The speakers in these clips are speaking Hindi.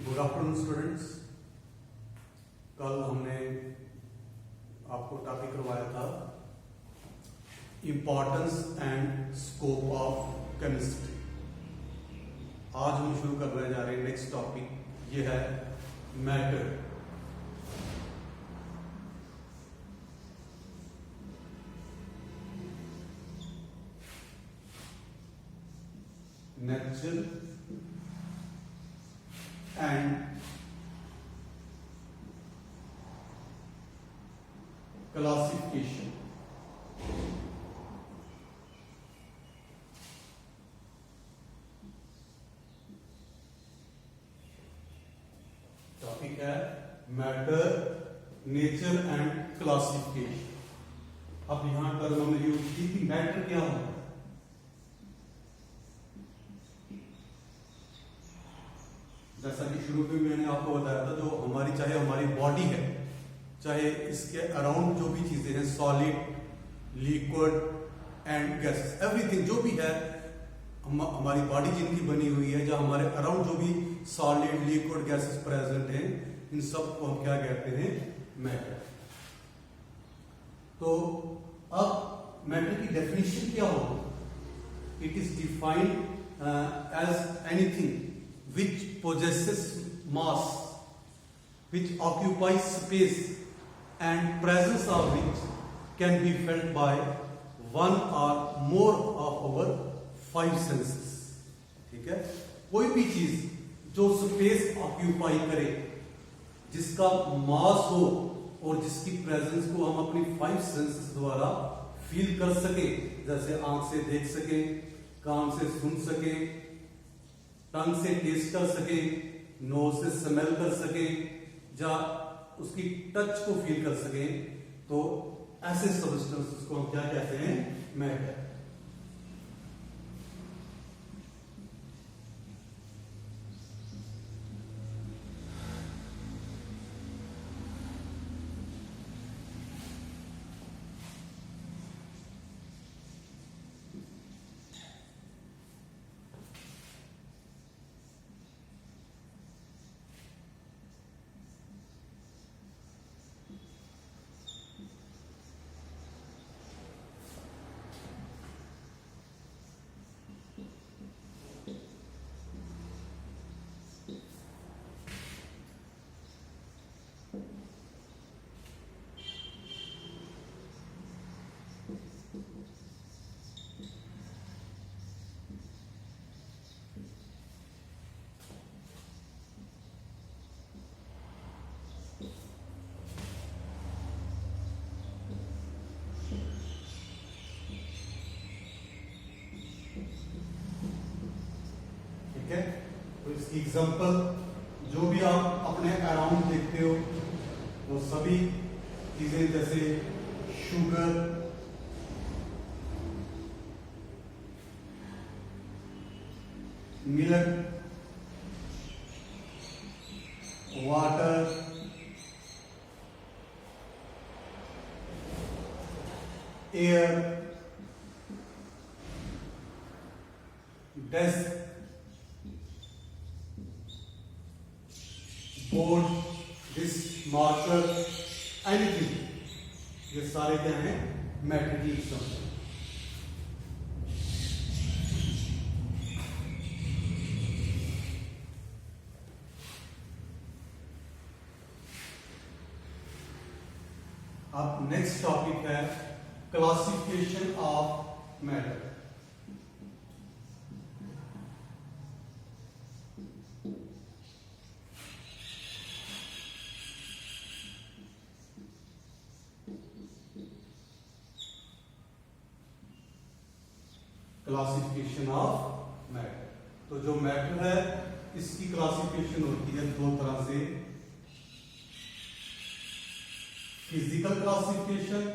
Good afternoon students. कल हमने आपको टॉपिक करवाया था importance and scope of chemistry. आज हम शुरू करने जा रहे हैं नेक्स्ट टॉपिक, ये है matter. Nature and classification. Topic है मैटर, नेचर एंड क्लासिफिकेशन। अब यहां टर्म हमने यूज की कि मैटर क्या होता है। जैसा कि शुरू में मैंने आपको बताया था, जो हमारी चाहे हमारी बॉडी है, चाहे इसके अराउंड जो भी चीजें हैं, solid, liquid and gases, everything जो भी है, हमारी बॉडी जिनकी बनी हुई है, जो हमारे अराउंड जो भी सॉलिड, लिक्विड, गैसेस प्रेजेंट हैं, इन सब को हम क्या कहते हैं? मैटर। तो अब मैटर की डेफिनेशन क्या होगी? It is defined as anything which possesses mass, which occupies space and presence of which can be felt by one or more of our five senses। ठीक है, कोई भी चीज जो स्पेस ऑक्यूपाई करे, जिसका मास हो और जिसकी प्रेजेंस को हम अपनी फाइव सेंसेस द्वारा फील कर सके, जैसे आंख से देख सके, कान से सुन सके, टंग से टेस्ट कर सके, नोज से स्मेल कर सके, या उसकी टच को फील कर सके, तो ऐसे सब्सटेंसेस को हम क्या कहते हैं? मैटर। तो इसकी एग्जांपल जो भी आप अपने अराउंड देखते हो, वो सभी चीजें, जैसे sugar, milk, water, air, desk, board, disc, marker, anything, ये सारे क्या हैं? मैटर की एग्जांपल। अब नेक्स्ट टॉपिक है classification of matter. Classification of matter. तो जो मैटर है, इसकी क्लासिफिकेशन होती है दो तरह से, physical classification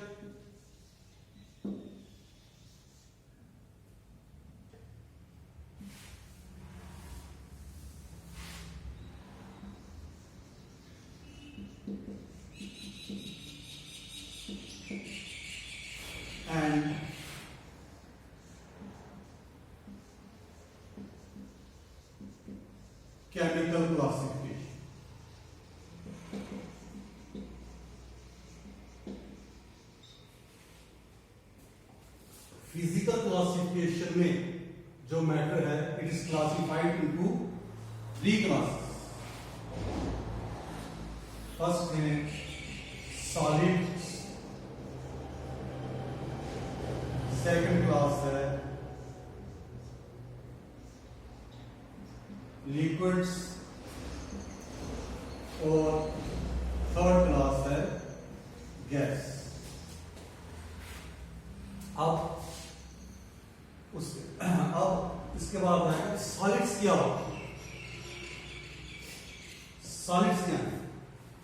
and chemical classification. Classification में जो मैटर है, it is classified into 3 classes. First है सॉलिड्स, सेकंड क्लास है लिक्विड्स और थर्ड क्लास है गैस. अब इसके बाद आएगा सॉलिड्स. क्या होता है सॉलिड्स? क्या है?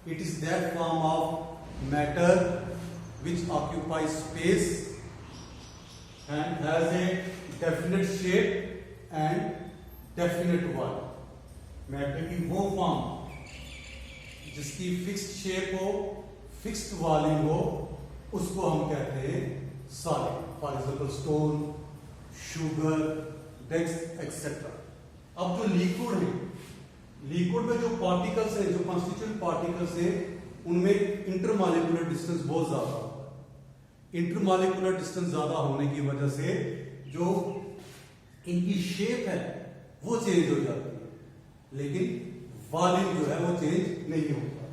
It is that form of matter which occupy space and has a definite shape and definite volume. Matter की वो फॉर्म जिसकी फिक्स्ड शेप हो, फिक्स्ड वॉल्यूम हो, उसको हम कहते हैं solid. For example stone, sugar, डेक्स एक्सेट्रा. अब जो लिक्विड है, लिक्विड में जो पार्टिकल्स हैं, जो कॉन्स्टिट्यूएंट पार्टिकल्स हैं, उनमें इंटरमॉलिक्यूलर डिस्टेंस बहुत ज्यादा होता है. इंटरमॉलिक्यूलर डिस्टेंस ज्यादा होने की वजह से जो इनकी शेप है वो चेंज हो जाती है, लेकिन वॉल्यूम जो है वो चेंज नहीं होता.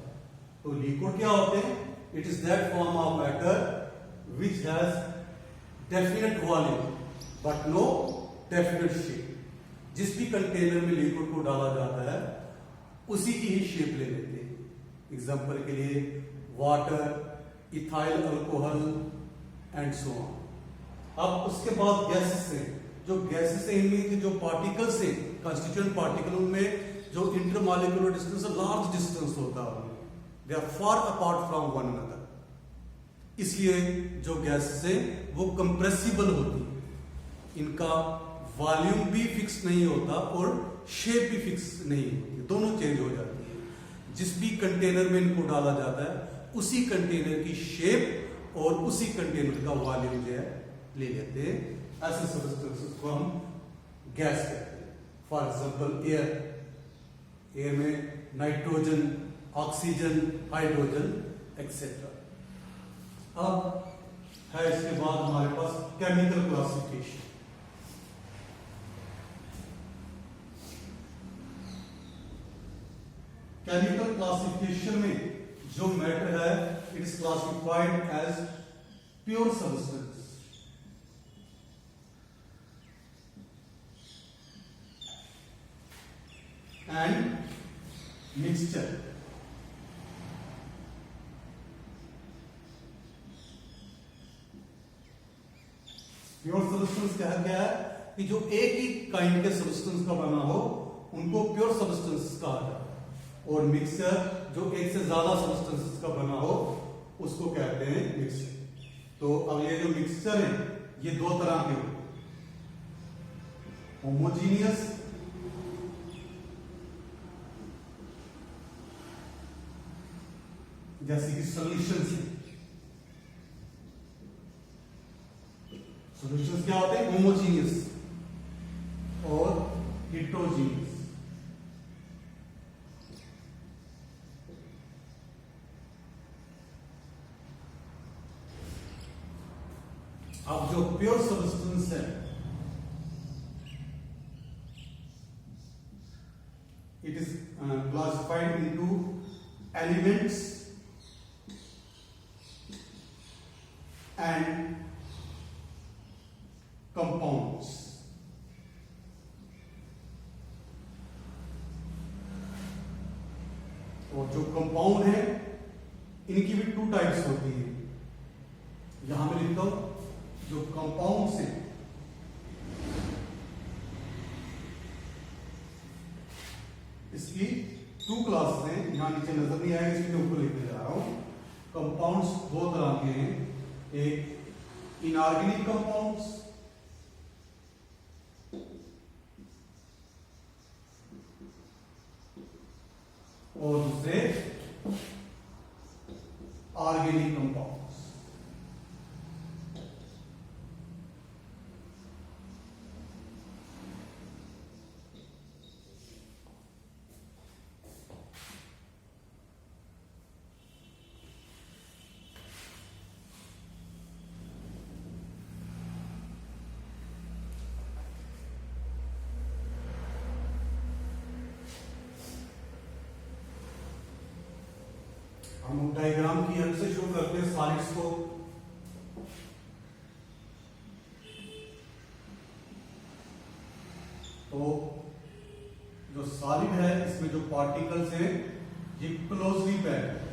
तो लिक्विड क्या होते हैं? It is that form of matter which has definite volume but no definite shape. जिस भी कंटेनर में लिक्विड को डाला जाता है उसी की ही शेप ले लेते हैं. एग्जांपल के लिए water, ethyl alcohol and so on. अब उसके बाद गैसेस हैं. जो गैसेस हैं, इनमें के जो पार्टिकल्स हैं, कंस्टिट्यूएंट पार्टिकल, उनमें जो इंटरमॉलिक्यूलर डिस्टेंस लार्ज डिस्टेंस होता है, they are far apart from one another. इसलिए जो गैसेस हैं वो कंप्रेसिबल होती है. इनका वॉल्यूम भी फिक्स नहीं होता और शेप भी फिक्स नहीं होती, दोनों चेंज हो जाती है. जिस भी कंटेनर में इनको डाला जाता है उसी कंटेनर की शेप और उसी कंटेनर का वॉल्यूम जो है ले लेते हैं. ऐसे सब्सटेंसेस को हम गैस कहते हैं. फॉर एग्जांपल एयर, एयर में नाइट्रोजन, ऑक्सीजन, हाइड्रोजन एक्सेट्रा. अब है इसके बाद हमारे पास केमिकल क्लासिफिकेशन. केमिकल क्लासिफिकेशन में जो मैटर है, it is classified as pure substance and mixture. Pure substance क्या है कि जो एक ही काइंड के सब्सटेंस का बना हो उनको प्योर सब्सटेंस कहा जाता है. और मिक्सचर जो एक से ज्यादा सब्सटेंसेस का बना हो उसको कहते हैं मिक्सचर. तो अब ये जो मिक्सचर है ये दो तरह के होते हैं. होमोजीनियस जैसे कि सॉल्यूशंस है. सॉल्यूशंस क्या होते हैं? होमोजीनियस और हेटेरोजीनियस. अब जो प्योर सब्सटेंस है, it is classified into elements and compounds. और जो कंपाउंड है इनकी भी 2 टाइप्स होती है. यहां मैं लिखता हूं जो कंपाउंड्स हैं इसकी 2 क्लासेस हैं. यहां नीचे नजर नहीं आएगा इसलिए ऊपर लिखने जा रहा हूं. कंपाउंड्स 2 तरह के हैं. एक इनऑर्गेनिक कंपाउंड्स और दूसरे ऑर्गेनिक कंपाउंड्स. हम डायग्राम की हेल्प से शो करते हैं सॉलिड्स को। तो जो सॉलिड है इसमें जो पार्टिकल्स हैं ये क्लोजली पैक्ड है।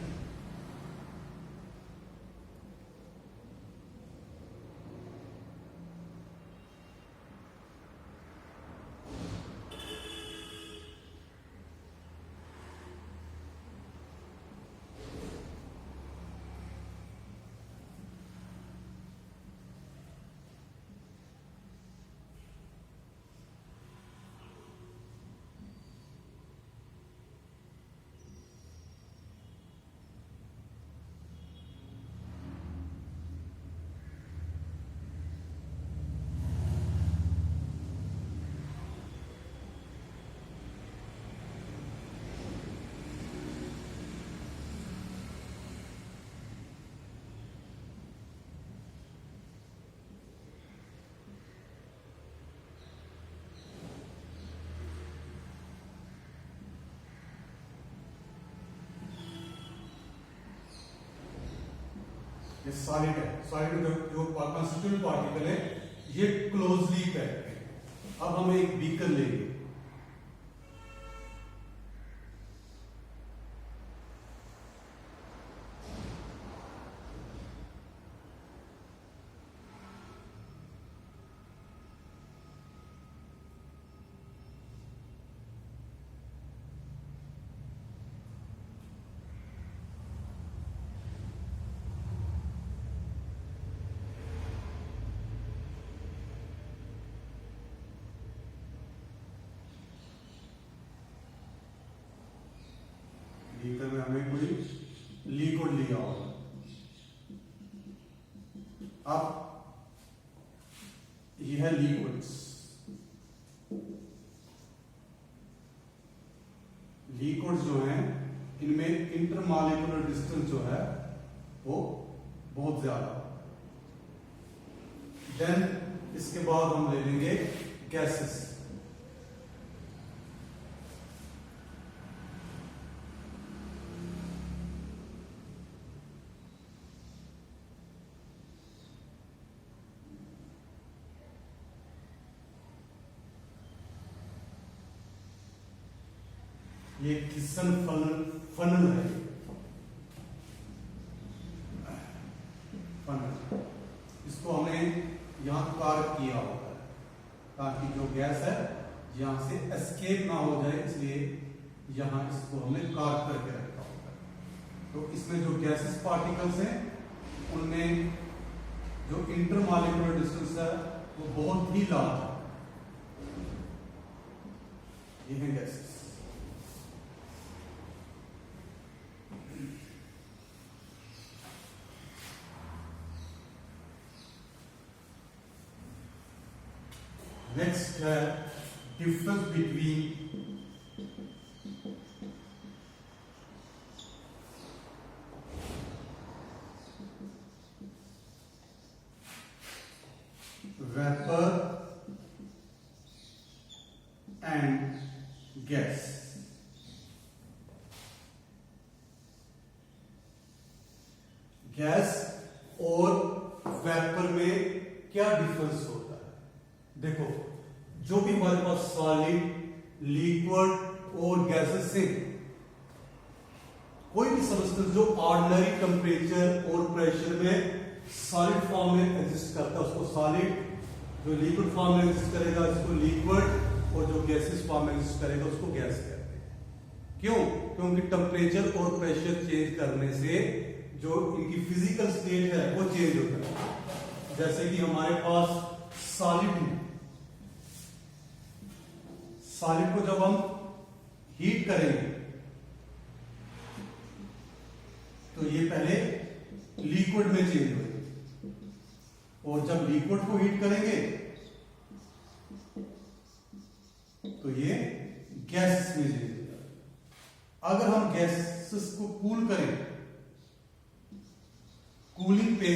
ये सॉलिड है, सॉलिड जो कंस्टिट्यूएंट पार्टिकल है ये क्लोजली पैक्ड है। अब हम एक बीकर लेंगे, बीकर में हमें कोई लिक्विड लिया होगा। अब यह है लिक्विड्स। लिक्विड्स जो हैं इनमें इंटरमॉलिक्यूलर डिस्टेंस जो है वो बहुत ज्यादा। देन इसके बाद हम ले लेंगे गैसेस। ये किसन फनल है, फनल। इसको हमने यहां कार्व किया होता है ताकि जो गैस है यहां से एस्केप ना हो जाए, इसलिए यहां इसको हमने कार्व करके रखा होता है। तो इसमें जो गैसेस पार्टिकल्स हैं उनमें जो इंटरमॉलिक्यूलर डिस्टेंस है वो बहुत ही लार्ज है। ये है gases. Next, difference between vapor and gas. Gas और वेपर में क्या डिफरेंस होता है? देखो, जो भी हमारे पास सॉलिड, लिक्विड और गैसेस हैं, कोई भी सब्सटेंस जो ऑर्डिनरी टेम्परेचर और प्रेशर में सॉलिड फॉर्म में एग्जिस्ट करता है उसको सॉलिड, जो लिक्विड फॉर्म में एग्जिस्ट करेगा इसको लिक्विड, और जो गैसेस फॉर्म में एग्जिस्ट करेगा उसको गैस कहते हैं। क्यों? क्योंकि टेम्परेचर और प्रेशर चेंज करने से जो इनकी फिजिकल स्टेट है वो चेंज होता है। जैसे कि हमारे पास सॉलिड है, सॉलिड को जब हम हीट करेंगे तो ये पहले लिक्विड में चेंज होगी, और जब लिक्विड को हीट करेंगे तो ये गैस में चेंज होगा। अगर हम गैसेस को कूल करें, कूलिंग पे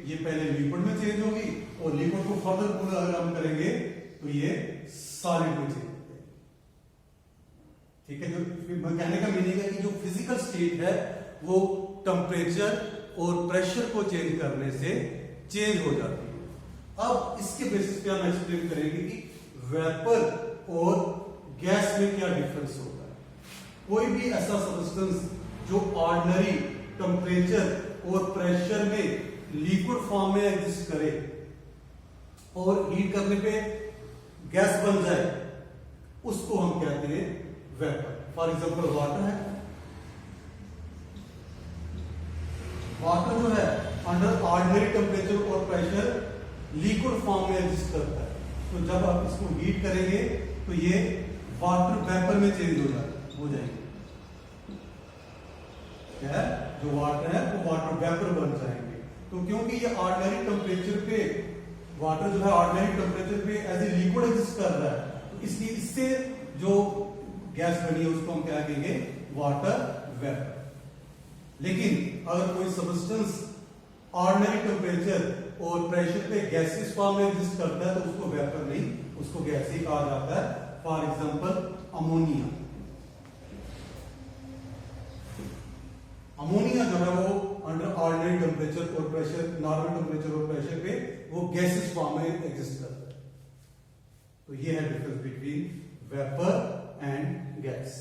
ये पहले लिक्विड में चेंज होगी, और लिक्विड को फर्दर कूल अगर हम करेंगे तो ये सॉलिड में चेंज होगी। ठीक है, जो कहने का मीनिंग है कि जो फिजिकल स्टेट है वो टेम्परेचर और प्रेशर को चेंज करने से चेंज हो जाती है। अब इसके बेसिस पे हम एक्सप्लेन करेंगे कि वेपर और गैस में क्या डिफरेंस होता है। कोई भी ऐसा सब्सटेंस जो ऑर्डिनरी टेम्परेचर और प्रेशर में लिक्विड फॉर्म में एग्जिस्ट करे और हीट करने पे गैस बन जाए, उसको हम कहते हैं वेपर। फॉर एग्जांपल वाटर है, वाटर जो है अंडर ऑर्डिनरी टेम्परेचर और प्रेशर लिक्विड फॉर्म में एग्जिस्ट करता है। तो जब आप इसको हीट करेंगे तो ये वाटर वेपर में चेंज हो जाएंगे। क्या है, जो वाटर है वो वाटर वेपर बन जाएंगे। तो क्योंकि ये ऑर्डिनरी टेम्परेचर पे, वाटर जो है ऑर्डिनरी टेम्परेचर पे एज ए लिक्विड एग्जिस्ट कर रहा है, तो इसलिए इससे जो गैस बनी है उसको हम क्या कहेंगे, वाटर वेपर। लेकिन अगर कोई सब्सटेंस ऑर्डिनरी टेम्परेचर और प्रेशर पे गैसेस फॉर्म में एग्जिस्ट करता है तो उसको वेपर नहीं, उसको गैस ही कहा जाता है। For example ammonia. अमोनिया जो है वो अंडर ऑर्डिनरी टेम्परेचर और प्रेशर, नॉर्मल टेम्परेचर और प्रेशर पे वो गैसेस फॉर्म में एग्जिस्ट करता है। तो ये है difference between vapour and gas.